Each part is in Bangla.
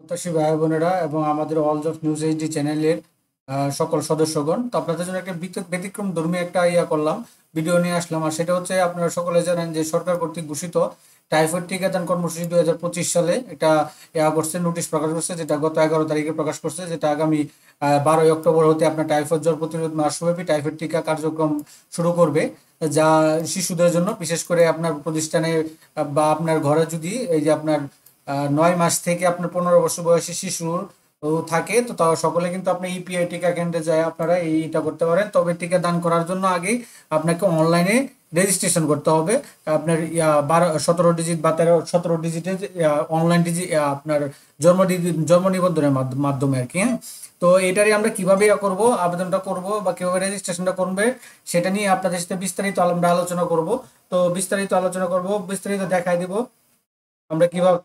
প্রত্যাশী ভাই বোনেরা এবং আমাদের অল জব নিউজ এইচডি চ্যানেলের সকল সদস্যগণ, তো আপনাদের জন্য একটা ব্যতিক্রম ধর্মী একটা করলাম, ভিডিও নিয়ে আসলাম। আর সেটা হচ্ছে, আপনারা সকলে জানেন যে সরকার কর্তৃক ঘোষিত টাইফয়েড টিকাদান কর্মসূচি 2025 সালে এটা করছে, নোটিশ প্রকাশ করছে, যেটা গত 11 তারিখে প্রকাশ করছে, যেটা আগামী 12 অক্টোবর হতে আপনার টাইফয়েড জ্বর প্রতিরোধ মাসব্যাপী টাইফয়েড টিকা কার্যক্রম শুরু করবে, যা শিশুদের জন্য, বিশেষ করে আপনার প্রতিষ্ঠানে বা আপনার ঘরে যদি এই যে আপনার 9 মাস থেকে আপনার 15 বছর বয়সী শিশুর থাকে, তো তারা সকলে কিন্তু আপনি ইপিআই টিকা কেন্দ্রে যায় আপনারা এইটা করতে পারেন। তবে টিকা দান করার জন্য আগেই আপনাকে অনলাইনে রেজিস্ট্রেশন করতে হবে। আপনার 17 ডিজিট বা 17 ডিজিটের অনলাইন আপনার জন্ম নিবন্ধনের মাধ্যমে আর কি, হ্যাঁ। তো এটারই আমরা কিভাবে করব, আবেদনটা করব বা কিভাবে রেজিস্ট্রেশনটা করবে, সেটা নিয়ে আপনাদের সাথে বিস্তারিত আমরা আলোচনা করব। তো বিস্তারিত আলোচনা করব, বিস্তারিত দেখাই দিব আমরা কিভাবে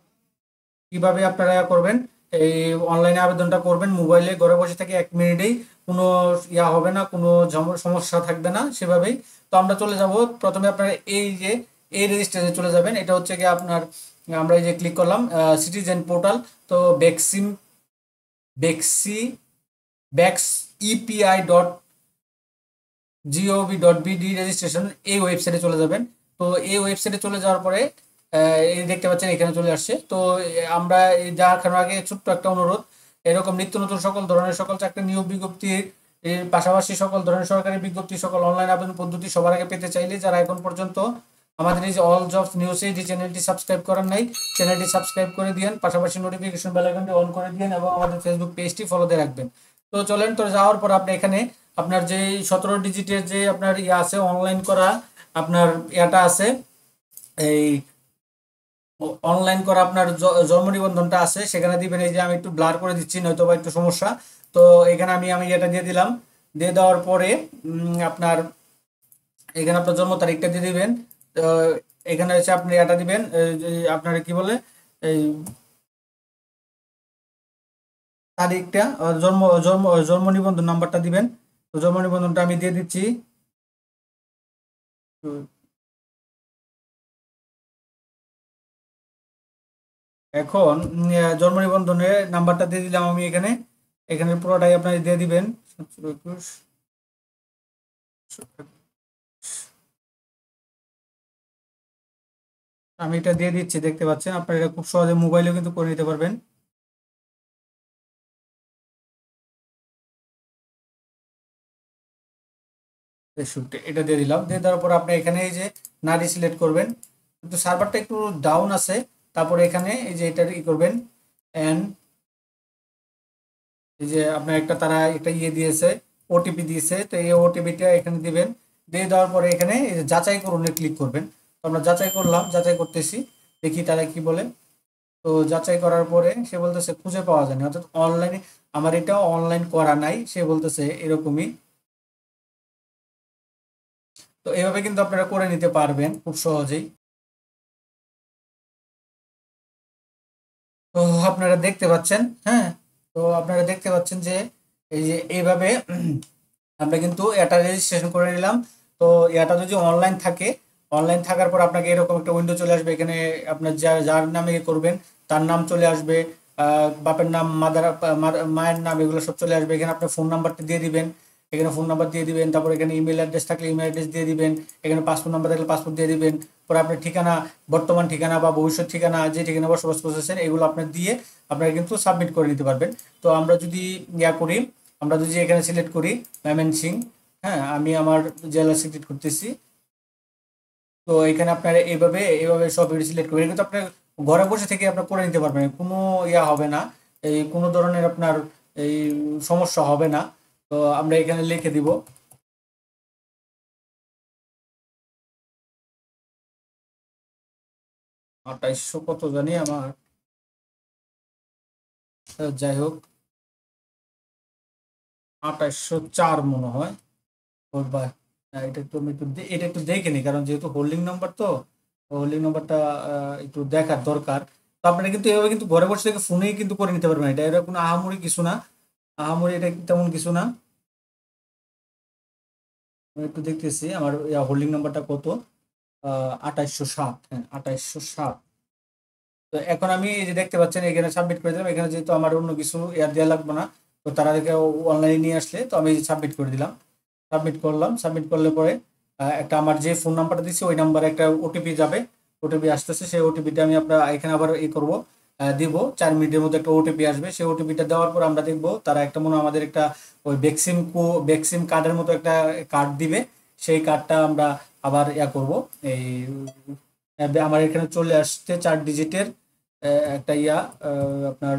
কিভাবে আপনারা করবেন। এই অনলাইনে আবেদনটা করবেন, মোবাইলে ঘরে বসে থেকে 1 মিনিটেই, কোনো হবে না, কোনো সমস্যা থাকবে না সেভাবেই। তো আমরা চলে যাব, প্রথমে আপনারা এই রেজিস্ট্রেশনে চলে যাবেন। এটা হচ্ছে কি আপনার, আমরা এই যে ক্লিক করলাম সিটিজেন পোর্টাল। তো বেক্সি ব্যাক্স ইপিআই gov.bd রেজিস্ট্রেশন, এই ওয়েবসাইটে চলে যাবেন। তো এই ওয়েবসাইটে চলে যাওয়ার পরে এই দেখতে পাচ্ছেন এখানে চলে আসছে। তো আমরা দেখার আগে ছোট্ট একটা অনুরোধ, এরকম নিত্য নতুন সকল ধরনের সকল চাকরি নিয়োগ বিজ্ঞপ্তির এর পাশাপাশি সকল ধরনের সরকারি বিজ্ঞপ্তি, সকল অনলাইন আবেদন পদ্ধতি সবার আগে পেতে চাইলে, যারা এখন পর্যন্ত আমাদের এই যে অল জবস নিউজ এই চ্যানেলটি সাবস্ক্রাইব করেন নাই, চ্যানেলটি সাবস্ক্রাইব করে দিয়েন, পাশাপাশি নোটিফিকেশন বেল আইকনটি অন করে দিয়েন এবং আমাদের ফেসবুক পেজটি ফলো দিয়ে রাখবেন। তো চলেন, তো যাওয়ার পর আপনি এখানে আপনার যে 17 ডিজিটের যে আপনার আছে অনলাইন করা, আপনার আছে, এই অনলাইন করা আপনার জন্ম নিবন্ধনটা আছে, সেখানে দিবেন। এই যে আমি একটু ব্লার করে দিচ্ছি, নয়তো বা একটু সমস্যা। তো এখানে আমি এটা দিয়ে দিলাম। দিয়ে দেওয়ার পরে আপনার এখানে আপনার জন্ম তারিখটা দিয়ে দিবেন। তো এখানে হচ্ছে আপনি এটা দিবেন, আপনার কি বলে, এই তারিখটা, জন্ম জন্ম জন্ম নিবন্ধন নাম্বারটা দিবেন। তো জন্ম নিবন্ধনটা আমি দিয়ে দিচ্ছি। এখন জন্ম নিবন্ধনের নাম্বারটা দিয়ে দিলাম আমি এখানে। এখানে পুরোটাই আপনার দিয়ে দিবেন। 17, 21, আমি এটা দিয়ে দিচ্ছি, দেখতে পাচ্ছেন। আপনারা এটা খুব সহজে মোবাইলেও কিন্তু করে নিতে পারবেন। 63 এটা দিয়ে দিলাম। দিয়ে দেওয়ার পর আপনি এখানে এই যে নারী সিলেক্ট করবেন, কিন্তু সার্ভারটা একটু ডাউন আছে। তারপরে এখানে এই যে এটা করবেন, এন্ড এই যে আপনার তারা একটা দিয়েছে, ওটিপি দিয়েছে। তো এই ওটিপিটা এখানে দিবেন। দিয়ে দেওয়ার পরে এখানে এই যে যাচাই করুন ক্লিক করবেন। তো আমরা যাচাই করলাম, যাচাই করতেছি, দেখি তারা কি বলে। তো যাচাই করার পরে সে বলতেছে খুঁজে পাওয়া যায়নি, অর্থাৎ অনলাইনে আমার এটা অনলাইন করা নাই, সে বলতেছে এরকমই। তো এভাবে কিন্তু আপনারা করে নিতে পারবেন খুব সহজেই। তো আপনারা দেখতে পাচ্ছেন, হ্যাঁ। তো আপনারা দেখতে পাচ্ছেন যে এই যে এইভাবে আমরা কিন্তু এটা রেজিস্ট্রেশন করে নিলাম। তো এটা যদি অনলাইন থাকে, অনলাইন থাকার পর আপনাকে এরকম একটা উইন্ডো চলে আসবে। এখানে আপনার যার নামে করবেন তার নাম চলে আসবে, বাপের নাম, মায়ের নাম, এগুলো সব চলে আসবে। এখানে আপনার ফোন নাম্বারটা দিয়ে দিবেন, এখানে ফোন নাম্বার দিয়ে দিবেন। তারপর এখানে ইমেল অ্যাড্রেস থাকলে ইমেল অ্যাড্রেস দিয়ে দিবেন, এখানে পাসপোর্ট নাম্বার থাকলে পাসপোর্ট দিয়ে দিবেন। পরে আপনার ঠিকানা, বর্তমান ঠিকানা বা ভবিষ্যৎ ঠিকানা, যে ঠিকানা বসবাস করতেছেন, এগুলো আপনার দিয়ে আপনারা কিন্তু সাবমিট করে নিতে পারবেন। তো আমরা যদি করি, আমরা যদি এখানে সিলেক্ট করি ময়মনসিংহ, হ্যাঁ, আমি আমার জেলা সিলেক্ট করতেছি। তো এখানে আপনার এইভাবে সব সিলেক্ট করবেন, কিন্তু আপনার ঘরে বসে থেকে আপনার করে নিতে পারবেন, কোনো হবে না, এই কোনো ধরনের আপনার এই সমস্যা হবে না। তো আমরা এখানে লিখে দিব 2800 কত জানি আমার, যাই হোক 2804 মনে হয়। ওর বা এটা একটু আমি এটা একটু দেখে নিই, কারণ যেহেতু হোল্ডিং নাম্বার, তো হোল্ডিং নাম্বারটা একটু দেখার দরকার। তো আপনারা কিন্তু এভাবে কিন্তু ঘরে বসে থেকে ফোনেই কিন্তু করে নিতে পারবেন, এটা এরকম কোনো আহামরি কিছু না, আহামরি এটা তেমন কিছু না। আমি একটু দেখতেছি আমার হোল্ডিং নাম্বারটা কত, 2807, হ্যাঁ 2807। তো এখন আমি এই যে দেখতে পাচ্ছেন এখানে সাবমিট করে দিলাম। এখানে যেহেতু আমার অন্য কিছু ইয়ার দেওয়া লাগবে না, তো তারা দেখে অনলাইনে নিয়ে আসলে তো আমি সাবমিট করে দিলাম। সাবমিট করলাম। সাবমিট করলে পরে একটা আমার যে ফোন নাম্বারটা দিচ্ছি ওই নাম্বারে একটা ওটিপি যাবে। ওটিপি আসতেছে, সেই ওটিপিটা আমি আপনার এখানে আবার করব, দিব 4 মিনিটের মধ্যে একটা ওটিপি আসবে। সেই ওটিপিটা দেওয়ার পর আমরা দেখবো তারা একটা মনে হয় আমাদের একটা ওই ভ্যাকসিন কার্ডের মতো একটা কার্ড দিবে। সেই কার্ডটা আমরা আবার করব এই আমার এখানে চলে আসছে 4 ডিজিটের একটা আপনার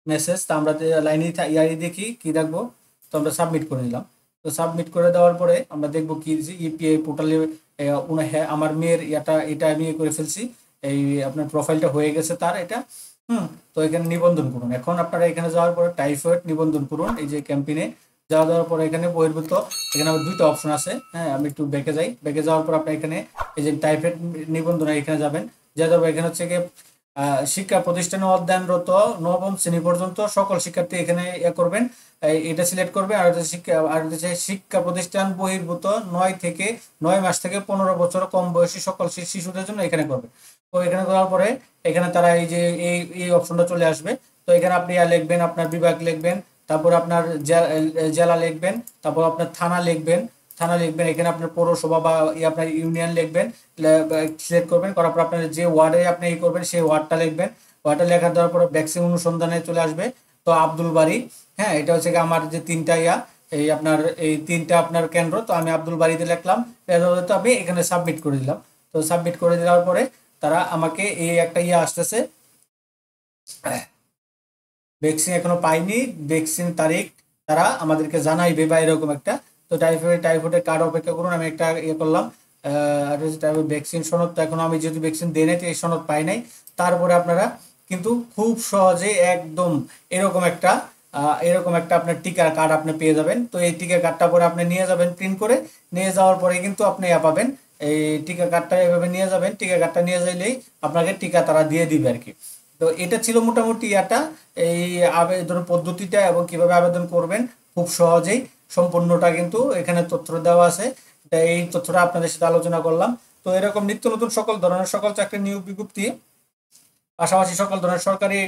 মেসেজ। তা আমরা লাইনে ইয়াই দেখি কি দেখবো, তো আমরা সাবমিট করে নিলাম। তো সাবমিট করে দেওয়ার পরে আমরা দেখবো কি ইউপিআই পোর্টালে হ্যাঁ আমার মেয়ের এটা আমি করে ফেলছি। এই আপনার প্রোফাইলটা হয়ে গেছে তার এটা। তো এখানে নিবন্ধন করুন। এখন আপনারা এখানে যাওয়ার পরে টাইফয়েড নিবন্ধন করুন, এই যে ক্যাম্পেইনে যাওয়ার পরে এখানে বহির্ভূত এখানে আবার 2টা অপশন আছে। হ্যাঁ, আমি একটু ব্যাকে যাই। ব্যাকে যাওয়ার পর আপনি এখানে এই যে টাইফয়েড নিবন্ধন এখানে যাবেন। যাবো এখানে হচ্ছে গিয়ে শিক্ষা প্রতিষ্ঠানে অধ্যয়নরত নবম শ্রেণী পর্যন্ত সকল শিক্ষার্থী এখানে করবেন। এটা সিলেক্ট করবে। আর হচ্ছে শিক্ষা প্রতিষ্ঠান বহির্ভূত 9 মাস থেকে 15 বছর কম বয়সী সকল শিশুদের জন্য এখানে করবে। তো এখানে করার পরে এখানে তারা এই যে এই অপশনটা চলে আসবে। তো এখানে আপনি লিখবেন, আপনার বিভাগ লিখবেন, তারপর আপনার জেলা লিখবেন, তারপর আপনার থানা লিখবেন। এখানে আপনার পৌরসভা বা আপনার ইউনিয়ন লিখবেন, সিলেক্ট করবেন। করার পর আপনার যে ওয়ার্ডে আপনি করবেন সেই ওয়ার্ডটা লিখবেন। ওয়ার্ডটা লেখা দেওয়ার পর ভ্যাকসিন অনুসন্ধানে চলে আসবে। তো আব্দুল বাড়ি, হ্যাঁ এটা হচ্ছে কি আমার যে 3টা এই আপনার এই 3টা আপনার কেন্দ্র। তো আমি আব্দুল বাড়িতে লিখলাম। তো আমি এখানে সাবমিট করে দিলাম। তো সাবমিট করে দেওয়ার পরে তারা আমাকে এই একটা আসতেছে, ভ্যাকসিন এখনো পাইনি, ভ্যাকসিন তারিখ তারা আমাদেরকে জানাইবে বা এরকম একটা। তো টাইফয়েডের কার্ড অপেক্ষা করুন। আমি একটা করলাম ভ্যাকসিন সনদ। তো এখনো আমি যেহেতু ভ্যাকসিন দেই নাই, তো এই সনদ পাই নাই। তারপরে আপনারা কিন্তু খুব সহজে একদম এরকম একটা আপনার টিকার কার্ড আপনি পেয়ে যাবেন। তো এই টিকা কার্ডটা পরে আপনি নিয়ে যাবেন, প্রিন্ট করে নিয়ে যাওয়ার পরে কিন্তু আপনি পাবেন। এই টিকা কার্ডটা এভাবে নিয়ে যাবেন। টিকা কার্ডটা নিয়ে যাইলেই আপনাকে টিকা তারা দিয়ে দিবে আর কি। তো এটা ছিল মোটামুটি এই আবেদন পদ্ধতিটা এবং কিভাবে আবেদন করবেন খুব সহজেই। সম্পূর্ণটা কিন্তু এখানে তথ্য দেওয়া আছে। এই তথ্যটা আপনাদের সাথে আলোচনা করলাম। তো এরকম নিত্য নতুন সকল ধরনের সকল চাকরির নিয়োগ বিজ্ঞপ্তি, পাশাপাশি সকল ধরনের সরকারি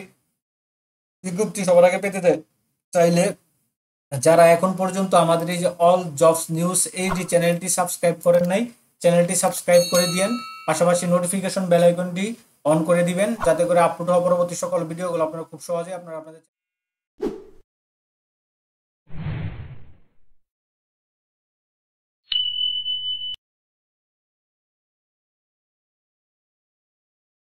বিজ্ঞপ্তি সবার আগে পেতে চাইলে যারা এখন পর্যন্ত আমাদের এই যে অল জবস নিউজ এই যে চ্যানেলটি সাবস্ক্রাইব করেন নাই, চ্যানেলটি সাবস্ক্রাইব করে দিয়েন। পাশাপাশি নোটিফিকেশন বেল আইকনটি অন করে দিবেন, যাতে করে আপলোড হওয়া পরবর্তী সকল ভিডিওগুলো আপনারা খুব সহজে আপনাদের